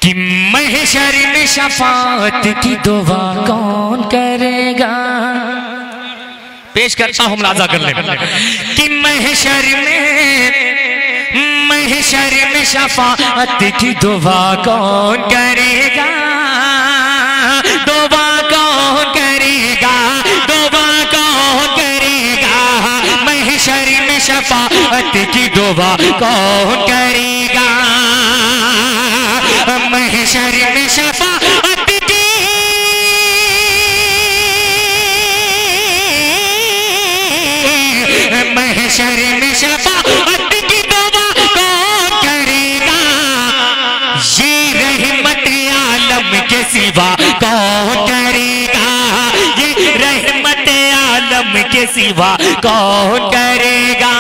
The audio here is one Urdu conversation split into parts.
کہ محشر میں شفاعت کی دعا کون کرے گا؟ پیش کرتا ہوں ملاحظہ کر لیں کہ محشر میں شفاعت کی دعا کون کرے گا؟ دعا کون کرے گا؟ دعا کون کرے گا؟ محشر میں شفاعت کی دعا کون کرے گا؟ محشر میں شفاعت کی محشر میں شفاعت کی دعا کون کرے گا؟ یہ رحمت عالم کے سوا کون کرے گا؟ یہ رحمت عالم کے سوا کون کرے گا؟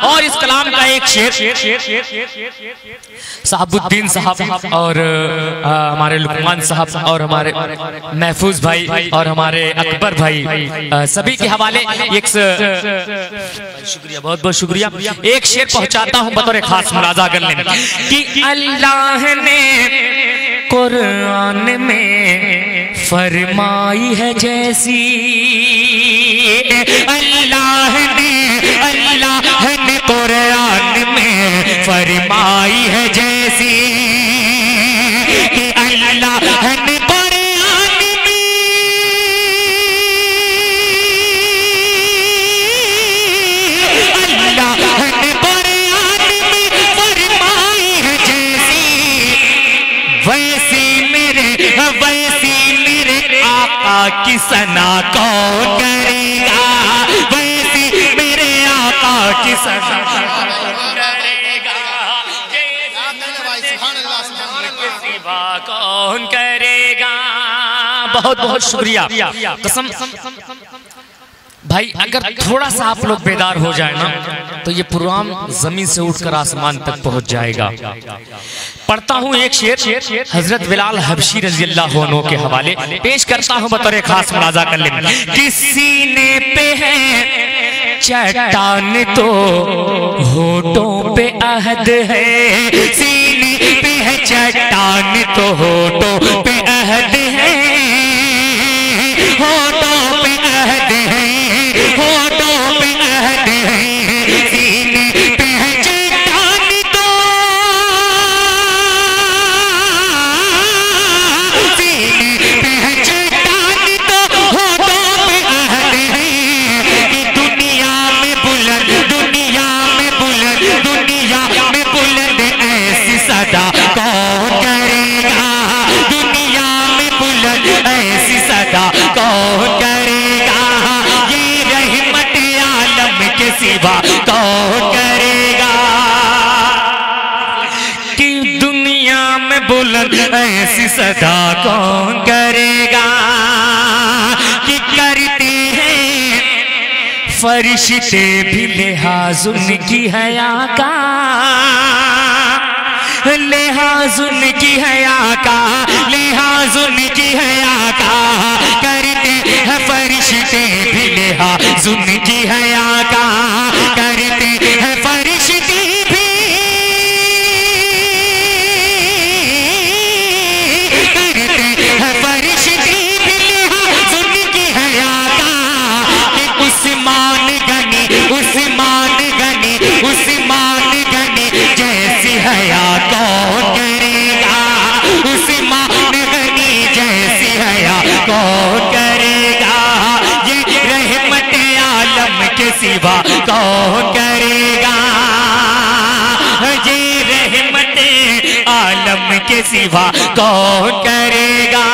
اور اس کلام کا ایک شعر صاحب الدین صاحب اور ہمارے لقمان صاحب اور ہمارے محفوظ بھائی اور ہمارے اکبر بھائی سبھی کے حوالے ایک شکریہ، بہت بہت شکریہ، ایک شعر پہنچاتا ہوں بطور خاص ملاحظہ کر لیں کہ اللہ نے قرآن میں فرمائی ہے جیسی، اللہ نے قرآن میں فرمائی ہے جیسی، کہ اللہ نے قرآن میں فرمائی ہے جیسی، ویسی میرے آقا کی ثنا کون کرے گا؟ ویسی میرے آقا کی ثنا کون کرے گا؟ کون کرے گا؟ بہت بہت شکریہ۔ قسم بھائی اگر تھوڑا سا آپ لوگ بیدار ہو جائے نا تو یہ پروگرام زمین سے اٹھ کر آسمان تک پہنچ جائے گا۔ پڑھتا ہوں ایک شعر حضرت بلال حبشی رضی اللہ عنہ کے حوالے، پیش کرتا ہوں بطور خاص ملاحظہ کر لیں کہ سینے پہ ہے چٹان تو ہونٹوں پہ عہد ہے، سینے پہ ہے چٹان تو ہونٹوں پہ عہد ہے، ہونٹوں پہ عہد ہے، ہونٹوں پہ عہد ہے، سینے پہ ہے چٹان تو سینے پہ ہے چٹان تو ہونٹوں پہ عہد ہے، کہ دنیا میں بلند ایسی صدا کون کرے گا؟ دنیا میں بلند ایسی صدا کون کرے گا؟ یہ رحمت عالم کے سوا کون کرے گا؟ کہ دنیا میں بلند ایسی صدا کون کرے گا؟ کہ کرتے ہیں فرشتے بھی لحاظ ان کی حیا کا، لحاظ ان کی حیا کا، لحاظ ان کی حیا کا، کرتے ہیں فرشتے بھی لحاظ ان کی حیا کا، کرتے ہیں فرشتے بھی، کرتے ہیں فرشتے بھی لحاظ ان کی حیا کا، کہ عثمان غنی جیسی حیا کون کرے گا؟ عثمان غنی جیسی حیا کون کرے گا؟ یہ رحمت عالم کے سوا کون کرے گا؟ یہ رحمت عالم کے سوا کون کرے گا؟